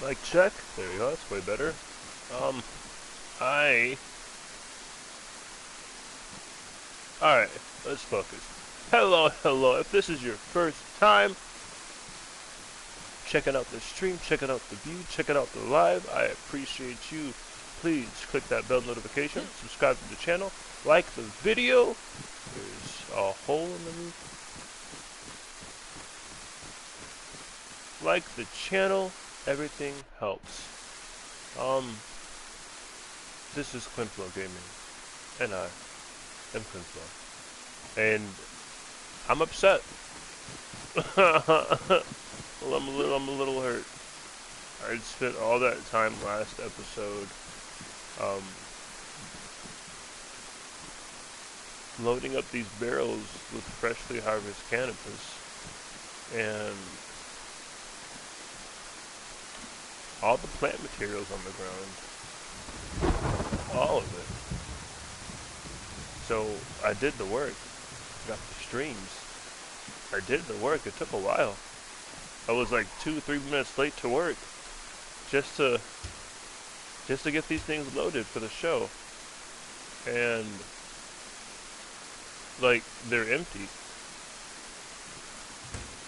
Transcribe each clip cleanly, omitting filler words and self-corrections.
Mic check. There you go. That's way better. Um, I. Alright, let's focus. Hello, hello. If this is your first time checking out the stream, checking out the view, checking out the live, I appreciate you. Please click that bell notification, subscribe to the channel, like the video. There's a hole in the roof. Like the channel, everything helps. This is Quinflow Gaming, and I am Quinflow. And I'm upset. Well, I'm a little hurt. I spent all that time last episode, um, loading up these barrels with freshly harvested cannabis, and all the plant materials on the ground, all of it. So I did the work, got the streams. I did the work. It took a while. I was like 2-3 minutes late to work, just to get these things loaded for the show, and like they're empty,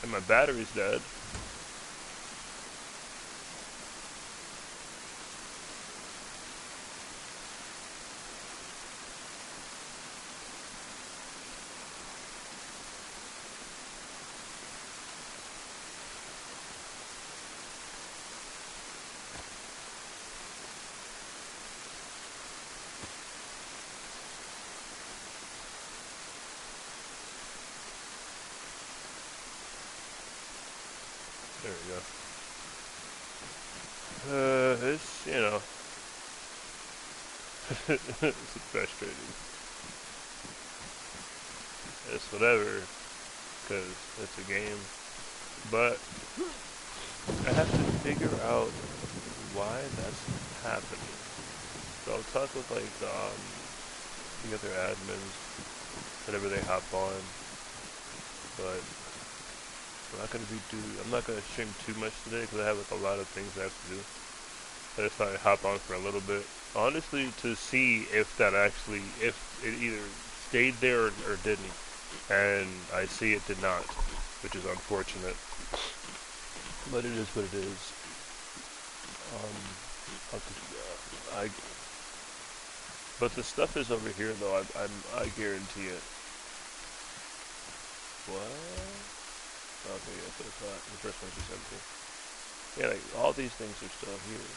and my battery's dead. There we go. It's, you know, it's frustrating. It's whatever, because it's a game. But I have to figure out why that's happening. So I'll talk with like the other admins whenever they hop on. But I'm not gonna stream too much today because I have like a lot of things I have to do. I just thought I'd hop on for a little bit, honestly, to see if if it either stayed there or didn't. And I see it did not, which is unfortunate. But it is what it is. I. But the stuff is over here though. I guarantee it. What? Okay, that's what I thought. The first one's just empty. Yeah, like, all these things are still here.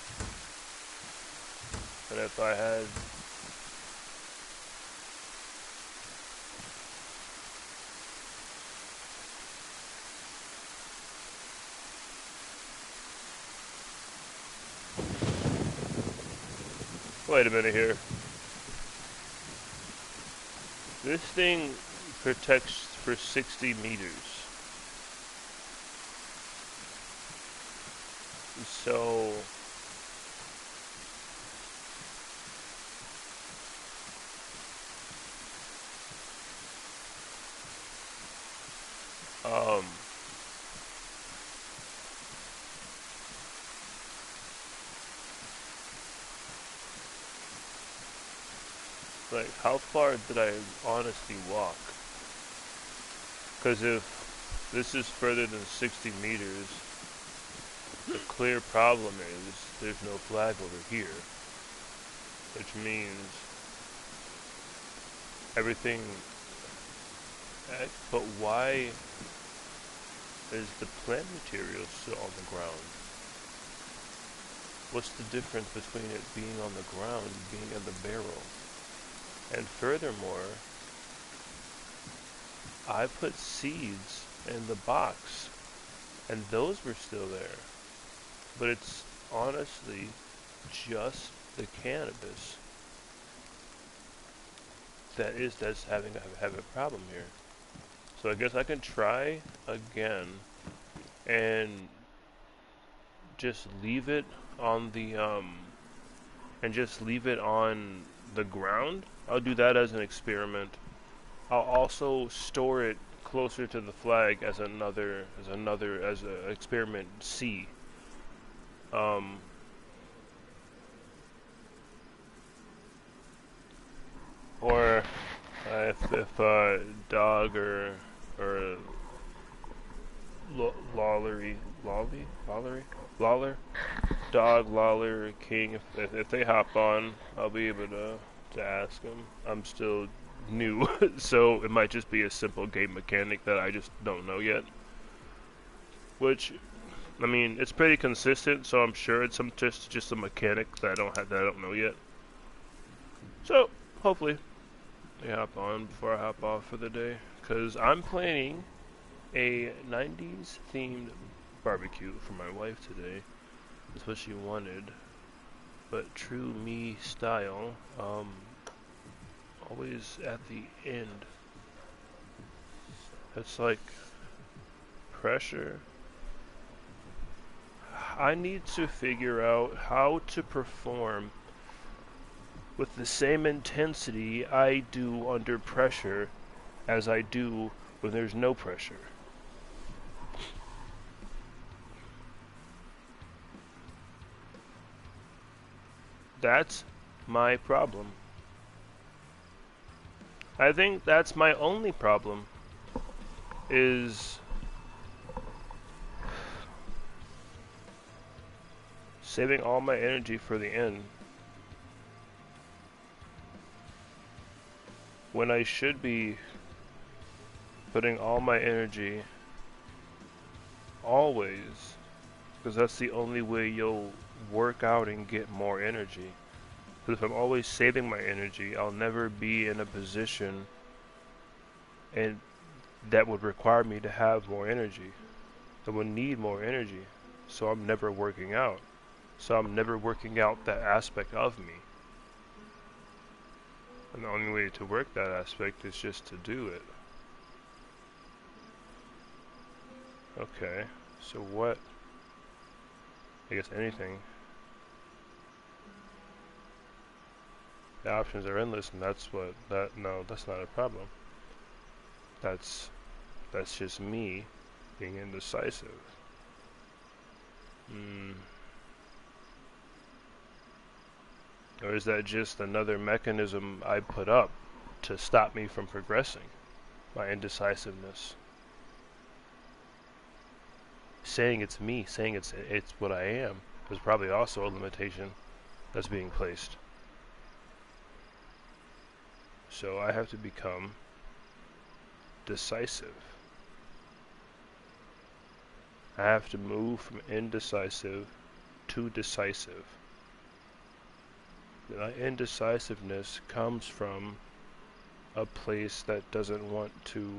And if I had... Wait a minute here. This thing protects for 60 meters. So... like, how far did I honestly walk? Because if this is further than 60 meters, the clear problem is there's no flag over here. Which means everything... But why is the plant material still on the ground? What's the difference between it being on the ground and being in the barrel? And furthermore, I put seeds in the box, and those were still there. But it's honestly just the cannabis that's having a problem here. So I guess I can try again and just leave it on the ground. I'll do that as an experiment. I'll also store it closer to the flag as an experiment C. Um, or if a dog or lawler, dog, lawler, king, if they hop on, I'll be able to ask them. I'm still new, so it might just be a simple game mechanic that I just don't know yet. Which, I mean, it's pretty consistent, so I'm sure it's just a mechanic that I don't know yet. So hopefully they hop on before I hop off for the day, cause I'm planning a 90s themed barbecue for my wife today. That's what she wanted, but true me style. Always at the end. It's like pressure. I need to figure out how to perform with the same intensity I do under pressure as I do when there's no pressure. That's my problem. I think that's my only problem is saving all my energy for the end when I should be putting all my energy always, because that's the only way you'll work out and get more energy. Because if I'm always saving my energy, I'll never be in a position and that would require me to have more energy. I would need more energy. So I'm never working out. So I'm never working out that aspect of me. And the only way to work that aspect is just to do it. Okay, so what? I guess anything. The options are endless, and that's no, that's not a problem. That's just me being indecisive. Or is that just another mechanism I put up to stop me from progressing? My indecisiveness. Saying it's me, saying it's what I am, is probably also a limitation that's being placed. So I have to become decisive. I have to move from indecisive to decisive. My indecisiveness comes from a place that doesn't want to,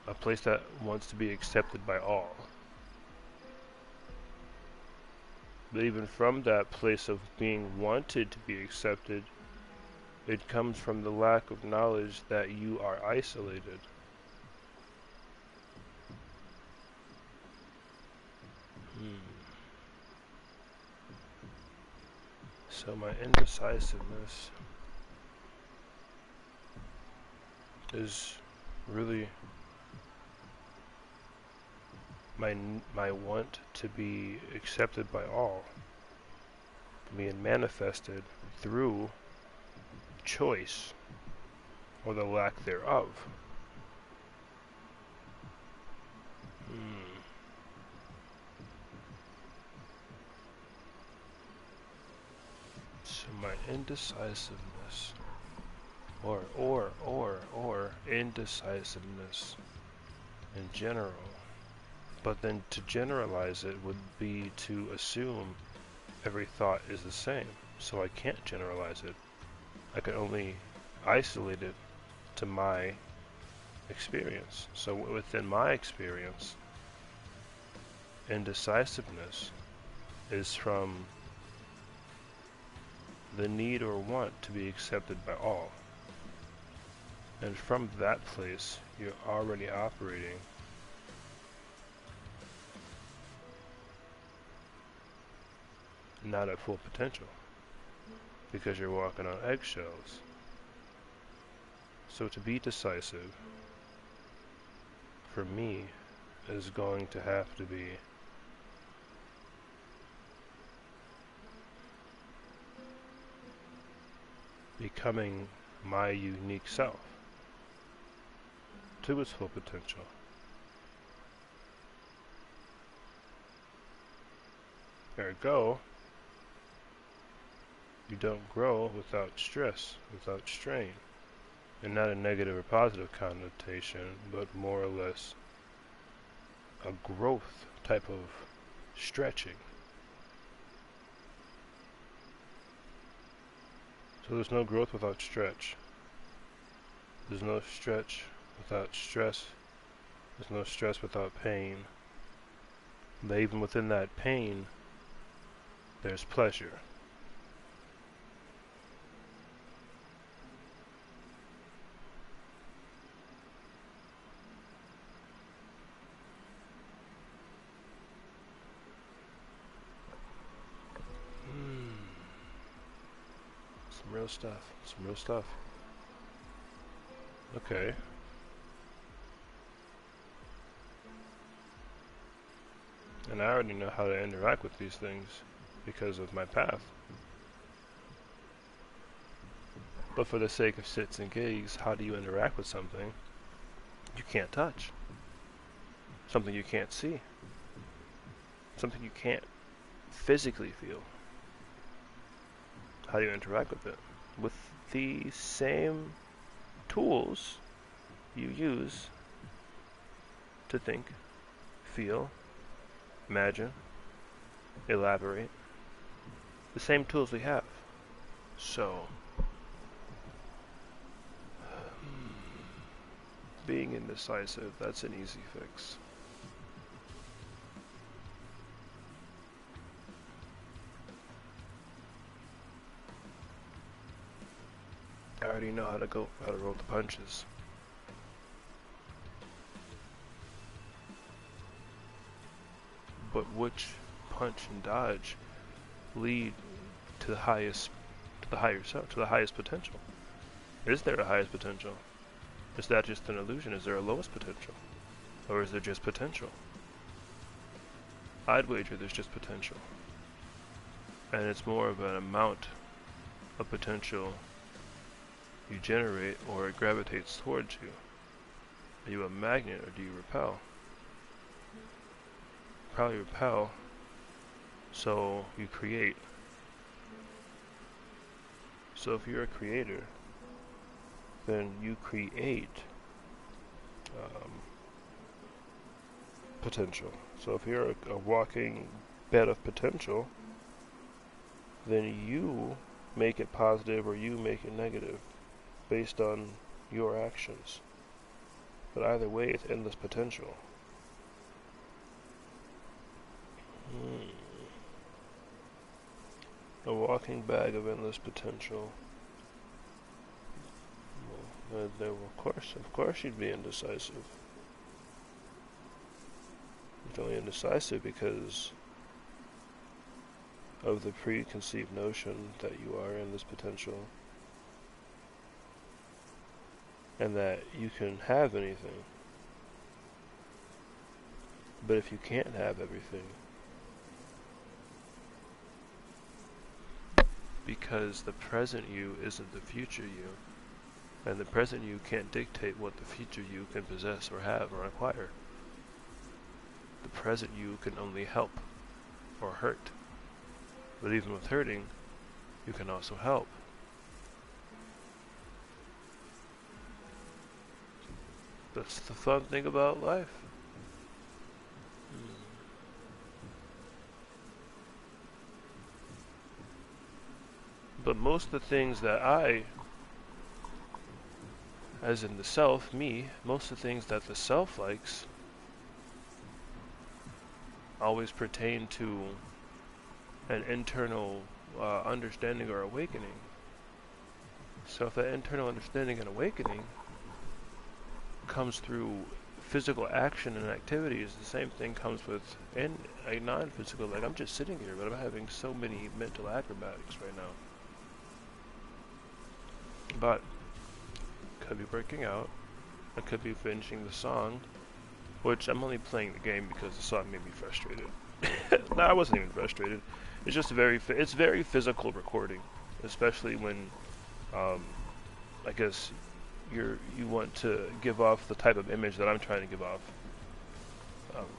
a place that wants to be accepted by all. But even from that place of being wanted to be accepted, it comes from the lack of knowledge that you are isolated. So my indecisiveness is really my want to be accepted by all, being manifested through choice or the lack thereof. So my indecisiveness, or indecisiveness in general. But then to generalize it would be to assume every thought is the same. So I can't generalize it. I can only isolate it to my experience. So within my experience, indecisiveness is from the need or want to be accepted by all. And from that place, you're already operating not at full potential because you're walking on eggshells. So to be decisive, for me, is going to have to be becoming my unique self to its full potential. Ergo, you don't grow without stress, without strain. And not a negative or positive connotation, but more or less a growth type of stretching. So there's no growth without stretch. There's no stretch without stress. There's no stress without pain. But even within that pain, there's pleasure. Some real stuff. Some real stuff. Okay. And I already know how to interact with these things because of my path. But for the sake of sits and gigs, how do you interact with something you can't touch? Something you can't see? Something you can't physically feel? How do you interact with it? With the same tools you use to think, feel, imagine, elaborate. The same tools we have. So, being indecisive, that's an easy fix. I already know how to roll the punches. But which punch and dodge lead to the highest potential? Is there a highest potential? Is that just an illusion? Is there a lowest potential? Or is there just potential? I'd wager there's just potential. And it's more of an amount of potential you generate, or it gravitates towards you. Are you a magnet or do you repel? Probably repel, so you create. So if you're a creator, then you create potential. So if you're a walking bed of potential, then you make it positive or you make it negative based on your actions. But either way, it's endless potential. A walking bag of endless potential. Well, of course you'd be indecisive. You're only indecisive because of the preconceived notion that you are endless potential. And that you can have anything. But if you can't have everything, because the present you isn't the future you, and the present you can't dictate what the future you can possess or have or acquire. The present you can only help or hurt. But even with hurting, you can also help. That's the fun thing about life. But most of the things that as in the self, me, most of the things that the self likes always pertain to an internal understanding or awakening. So if that internal understanding and awakening comes through physical action and activities, the same thing comes with a non-physical, like I'm just sitting here, but I'm having so many mental acrobatics right now. But could be working out, I could be finishing the song, Which I'm only playing the game because the song made me frustrated. No, I wasn't even frustrated. It's just it's very physical recording, especially when um, I guess you want to give off the type of image that I'm trying to give off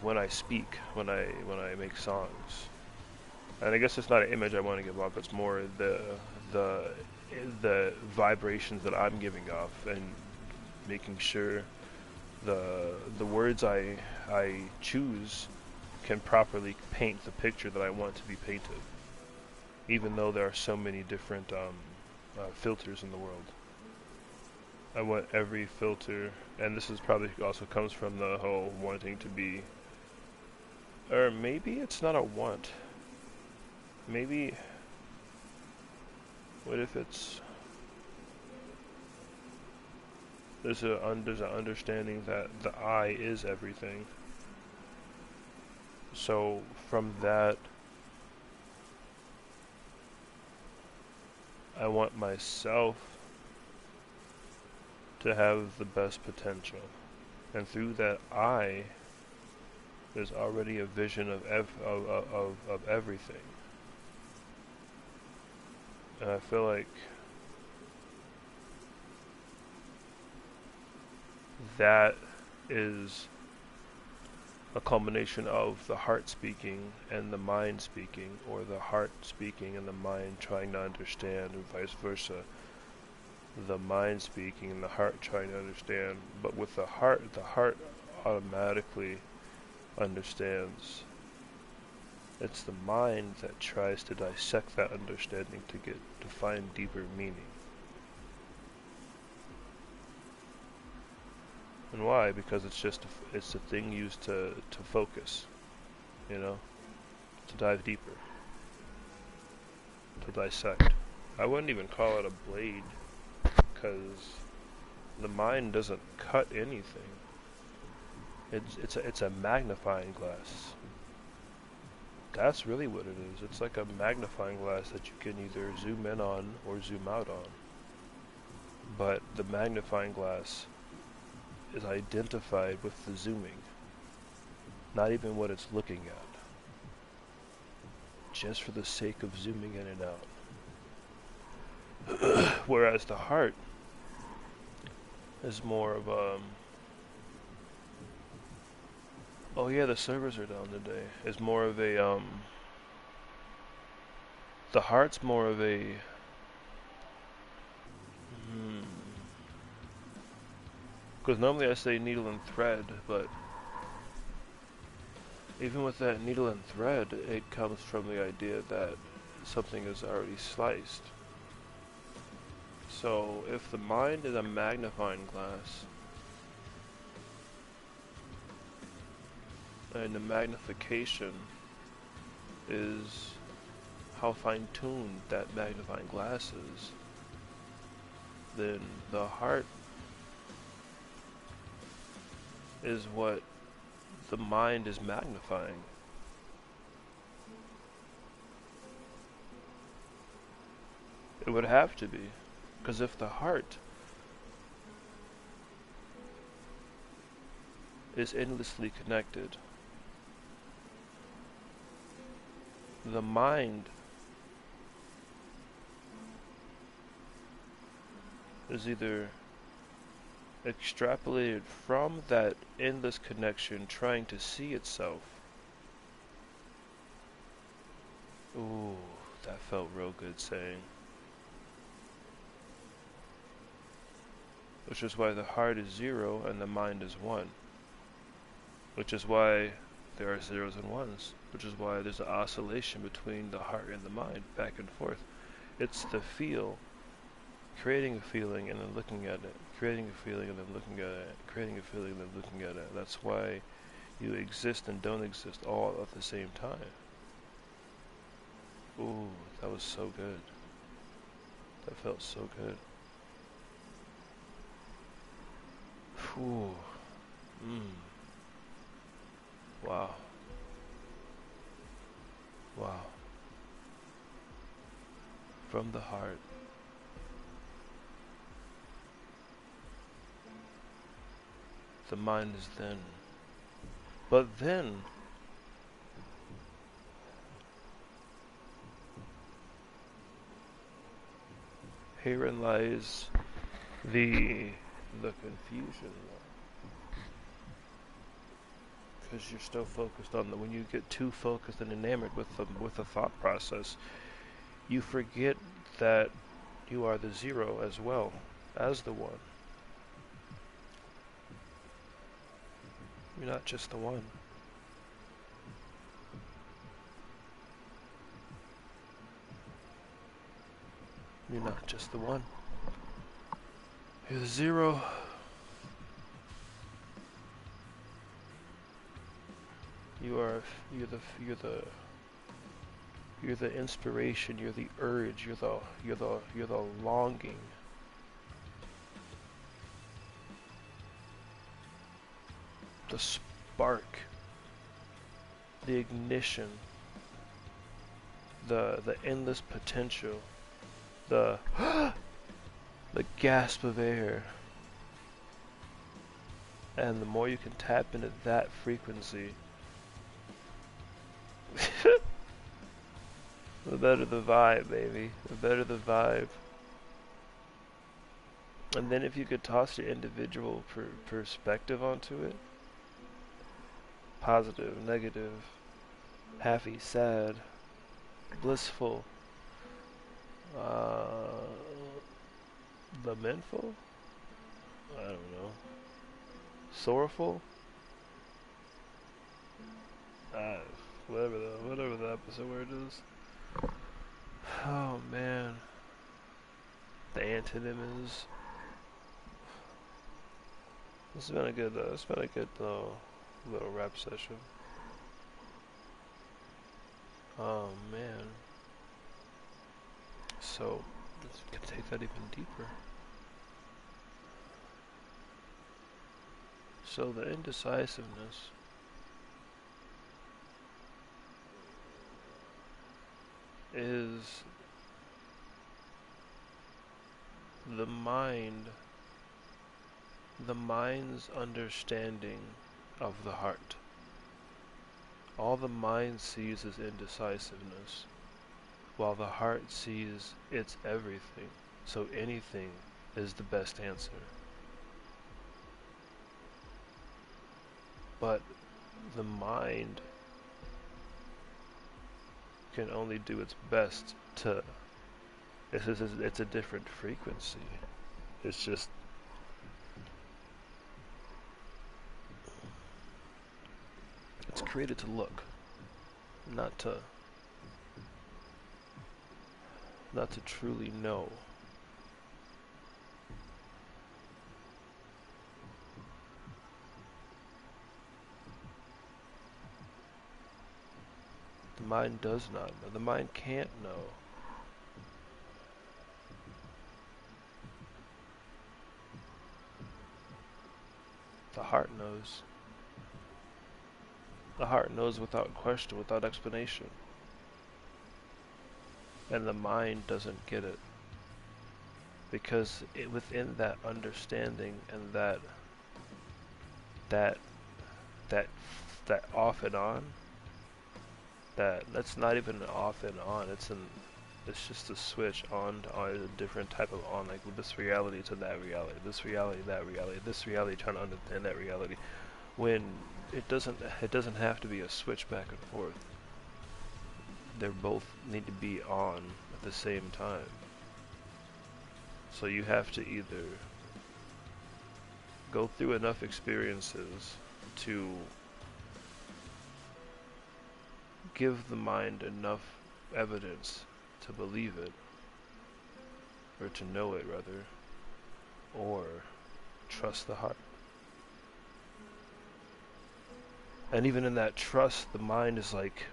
when I speak, when I make songs. And I guess it's not an image I want to give off. It's more the the vibrations that I'm giving off and making sure the words I choose can properly paint the picture that I want to be painted. Even though there are so many different filters in the world. I want every filter, and this is probably also comes from the whole wanting to be, or maybe it's not a want. Maybe, what if it's, there's an understanding that the I is everything. So from that, I want myself to have the best potential. And through that I, there's already a vision of everything. And I feel like that is a culmination of the heart speaking and the mind speaking, or the heart speaking and the mind trying to understand, and vice versa. The mind speaking and the heart trying to understand, but with the heart automatically understands. It's the mind that tries to dissect that understanding to find deeper meaning. And why? Because it's a thing used to focus, you know, to dive deeper, to dissect. I wouldn't even call it a blade, because the mind doesn't cut anything. It's a magnifying glass. That's really what it is. It's like a magnifying glass that you can either zoom in on or zoom out on. But the magnifying glass is identified with the zooming, not even what it's looking at, just for the sake of zooming in and out. Whereas the heart is more of oh yeah, the servers are down today. Is more of a the heart's more of a because normally I say needle and thread, but even with that needle and thread, it comes from the idea that something is already sliced. So if the mind is a magnifying glass, and the magnification is how fine-tuned that magnifying glass is, then the heart is what the mind is magnifying. It would have to be, because if the heart is endlessly connected, the mind is either extrapolated from that endless connection trying to see itself. Ooh, that felt real good saying. Which is why the heart is 0 and the mind is 1. Which is why there are zeros and ones. Which is why there's an oscillation between the heart and the mind, back and forth. It's the feel, creating a feeling and then looking at it, creating a feeling and then looking at it, creating a feeling and then looking at it. That's why you exist and don't exist all at the same time. Ooh, that was so good. That felt so good. Whew. Wow. Wow. From the heart. The mind is then But then, herein lies the confusion, because you're still focused on when you get too focused and enamored with the thought process, you forget that you are the zero as well as the one. You're not just the one. You're not just the one. You're the zero. You're the inspiration, you're the urge, you're the longing. The spark, the ignition, the endless potential, the the gasp of air. And the more you can tap into that frequency, the better the vibe, baby. The better the vibe. And then if you could toss your individual perspective onto it, positive, negative, happy, sad, blissful, lamentful, I don't know, sorrowful, whatever the episode word is. Oh man, the antonym is. This has been a good, little rap session. Oh man. So, let's take that even deeper. So the indecisiveness is the mind's understanding of the heart. All the mind sees is indecisiveness, while the heart sees it's everything. So anything is the best answer. But the mind can only do its best to. It's a different frequency. It's just. It's created to look, not to truly know. The mind does not know. The mind can't know. The heart knows. The heart knows without question, without explanation. And the mind doesn't get it. Because within that understanding and that off and on, that's not even an off and on, it's just a switch on to a different type of on, like this reality to that reality, this reality, that reality, this reality trying to understand that reality. When it doesn't have to be a switch back and forth. They both need to be on at the same time. So you have to either go through enough experiences to give the mind enough evidence to believe it, or to know it rather, or trust the heart. And even in that trust, the mind is like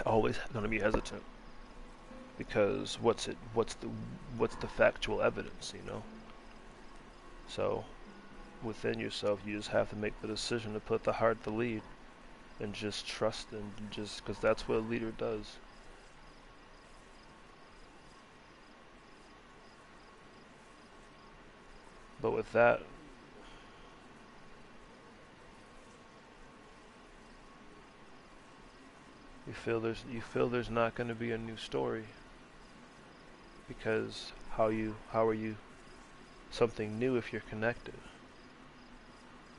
always going to be hesitant, because what's the factual evidence, you know? So within yourself, you just have to make the decision to put the heart to lead, and just trust, and just because that's what a leader does. But with that, You feel there's not going to be a new story because how are you something new if you're connected?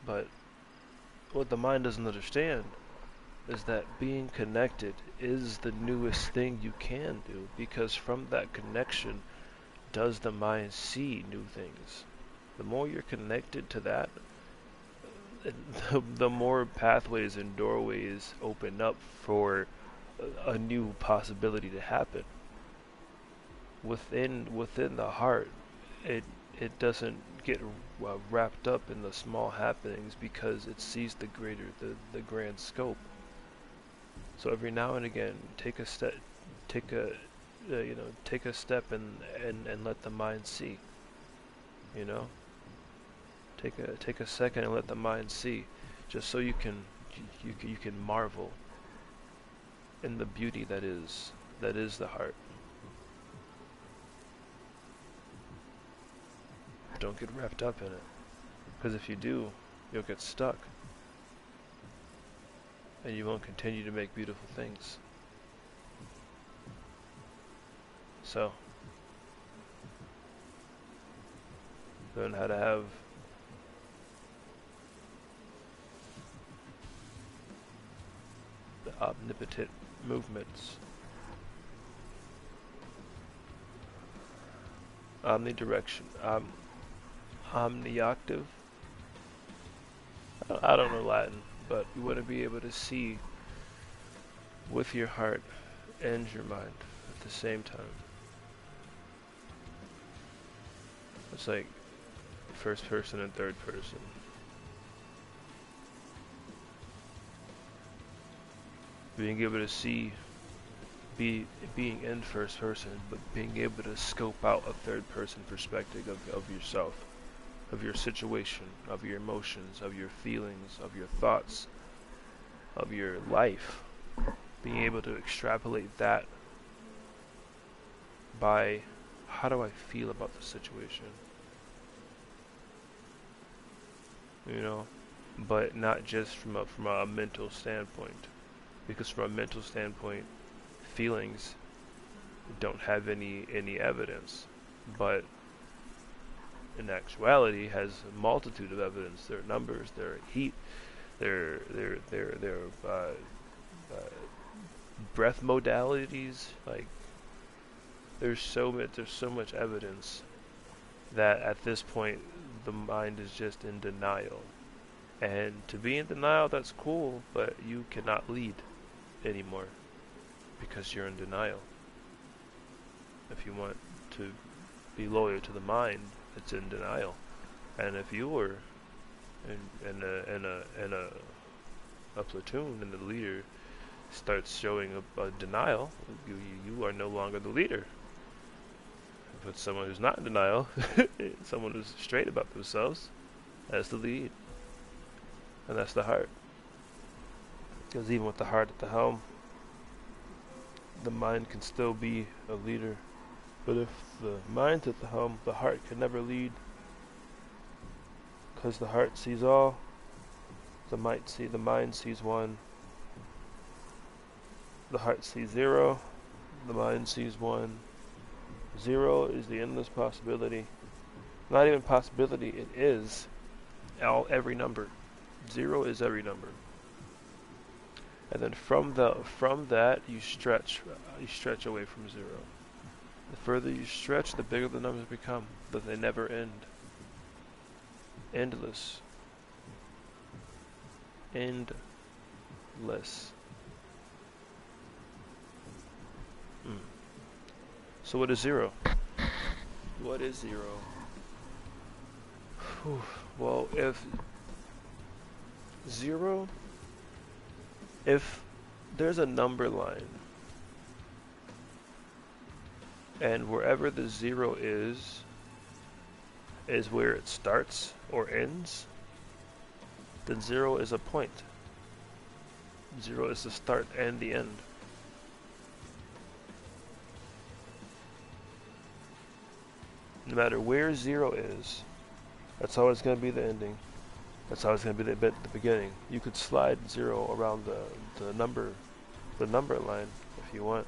But what the mind doesn't understand is that being connected is the newest thing you can do, because from that connection does the mind see new things. The more you're connected to that, the more pathways and doorways open up for a new possibility to happen. Within the heart, it doesn't get wrapped up in the small happenings because it sees the greater, the grand scope. So every now and again, take a step, take a step and let the mind see. You know, take a second and let the mind see, just so you can marvel in the beauty that is the heart. Don't get wrapped up in it, because if you do, you'll get stuck, and you won't continue to make beautiful things. So, learn how to have the omnipotent movements, omnidirection, omnioctave. I don't know Latin, but you want to be able to see with your heart and your mind at the same time. It's like first person and third person. Being able to see, being in first person, but being able to scope out a third person perspective of yourself, of your situation, of your emotions, of your feelings, of your thoughts, of your life. Being able to extrapolate that by, how do I feel about the situation? You know, but not just from a mental standpoint, because from a mental standpoint, feelings don't have any evidence, but in actuality has a multitude of evidence. There are numbers, there are heat, there are breath modalities. Like there's so much evidence that at this point the mind is just in denial. And to be in denial, that's cool, but you cannot lead anymore because you're in denial. If you want to be loyal to the mind, it's in denial. And if you were in a platoon and the leader starts showing a denial, you are no longer the leader. But someone who's not in denial, someone who's straight about themselves, that's the lead. And that's the heart. Because even with the heart at the helm, the mind can still be a leader. But if the mind's at the helm, the heart can never lead. Because the heart sees all, the mind sees one. The heart sees zero, the mind sees one. Zero is the endless possibility. Not even possibility, it is every number. Zero is every number. And then from that you stretch away from zero. The further you stretch, the bigger the numbers become, but they never end. Endless. Endless. So what is zero? What is zero? Whew. Well, if there's a number line, and wherever the zero is where it starts or ends, then zero is a point. Zero is the start and the end. No matter where zero is, that's always going to be the ending. That's always going to be the beginning. You could slide zero around the number the number line if you want.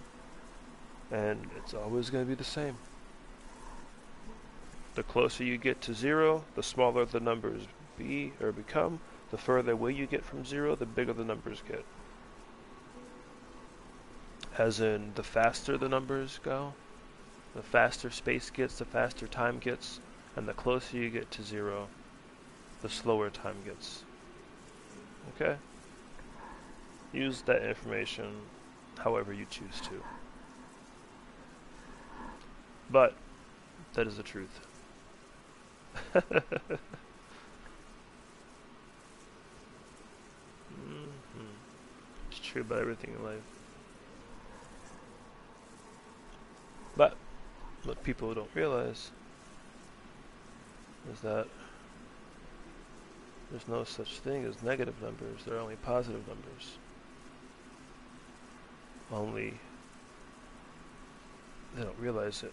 And it's always going to be the same. The closer you get to 0, the smaller the numbers be or become. The further away you get from 0, the bigger the numbers get. As in, the faster the numbers go, the faster space gets, the faster time gets, and the closer you get to 0, the slower time gets. Okay? Use that information however you choose to. But, that is the truth. It's true about everything in life. But what people don't realize is that there's no such thing as negative numbers. There are only positive numbers. Only they don't realize it.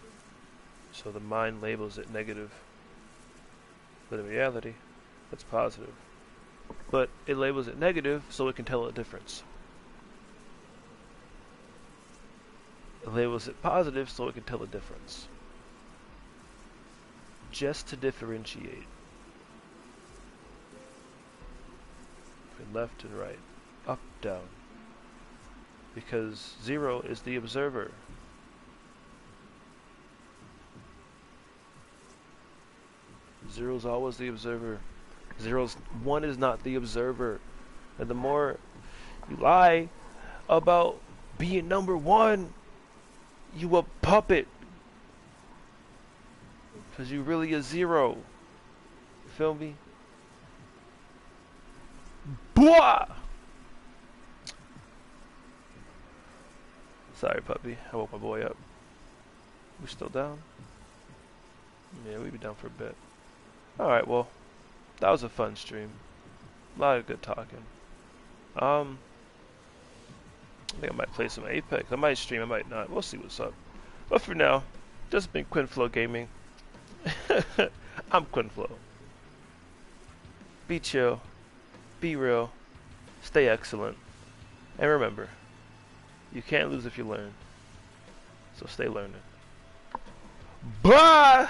So the mind labels it negative. But in reality, it's positive. But it labels it negative so it can tell a difference. It labels it positive so it can tell a difference. Just to differentiate between left and right, up, down. Because 0 is the observer. Zero is always the observer. 1 is not the observer. And the more you lie about being number 1, you a puppet. Because you really a 0. You feel me? Blah! Sorry, puppy. I woke my boy up. We still down? Yeah, we be down for a bit. Alright, well, that was a fun stream. A lot of good talking. I think I might play some Apex. I might stream, I might not. We'll see what's up. But for now, just been Quinflow Gaming. I'm Quinflow. Be chill. Be real. Stay excellent. And remember, you can't lose if you learn. So stay learning. Bye!